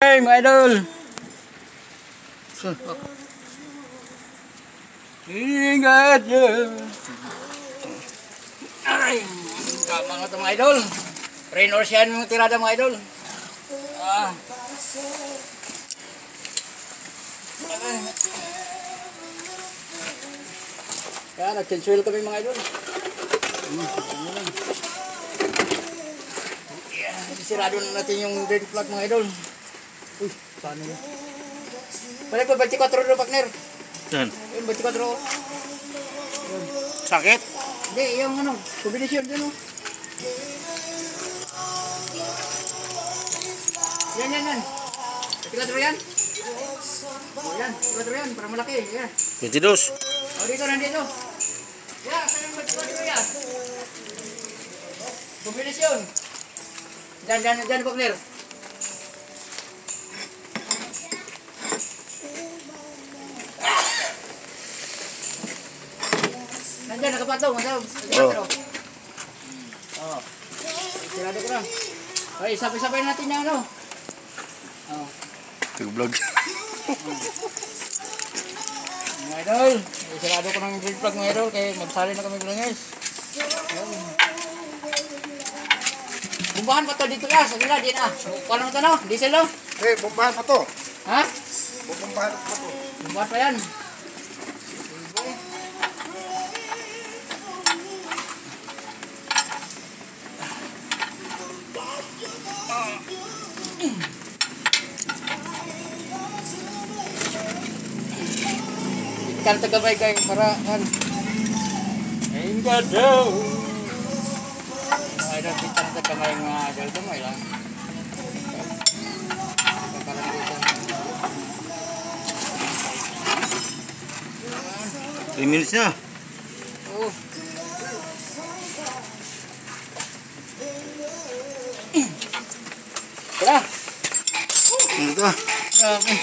Hey mga idol. Ingat ya. Ay, mga ito mga idol. Rain or shine yung tirada mga idol. Kaya nag-tensuel kami mga idol. Sisirado na natin yung drain plug mga idol. Uy, saan yun? Balik pa 24 doon partner. Yan. Yung 24. Sakit? Hindi, yung ano, kombinasyon dyan o. Yan. 24 yan. O yan, 24 yan, para malaki. Yan. 22. O dito, nandito. Yan, saan yung 24 yan? Kombinasyon. Dyan partner. Nandiyan, nakapatong. Sirado ko lang. Okay, sabay-sabay natin yung ano. Vlog. Mga idol, sirado ko ng drain plug mga idol, kaya magsali na kami guys. Bumbahan pa to dito ya, sa gila, di na. Paano mo ito no? Diesel no? Eh, bombahan pa to. Ha? Bombahan pa to. Bumbahan pa yan. Ikan tagabay kayo para kan. Enggak daw. Ay daw ikan tagamay mga idol gamay lang. Three minutes na. Oh. Tara. Ano to? Okay.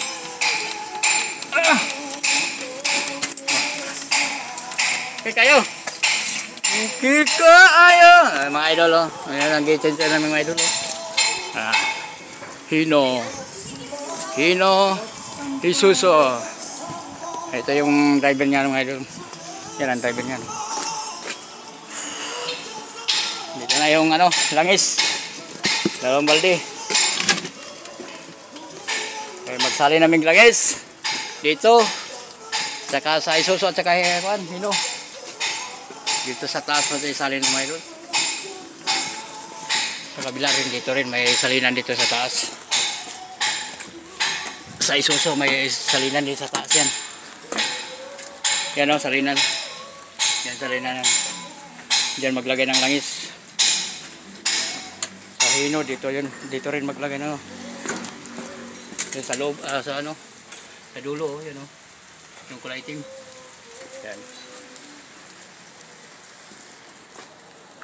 Okay kayo. Okay kayo. Mga idol oh. Ayan ang gate namin mga idol oh. Hino Isuso. Ito yung driver niya mga idol. Yan ang driver niya. Dito na yung ano, langis. Dalawang balde. Okay, magsali namin langis. Dito. Saka sa Isuso at saka Hino. Dito sa taas natin salin ng mga idol. Sa kabila rin dito rin may salinan dito sa taas. Sa Isuso may salinan dito sa taas yan. Yan o, salinan. Yan salinan. Diyan maglagay ng langis. Sa Hino dito yun. Dito rin maglagay ng yan sa loob, sa ano. Sa dulo o, yan o. Yung kulay itim. Yan.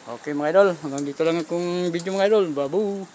Okay mga idol, hanggang dito lang akong video mga idol. Babu!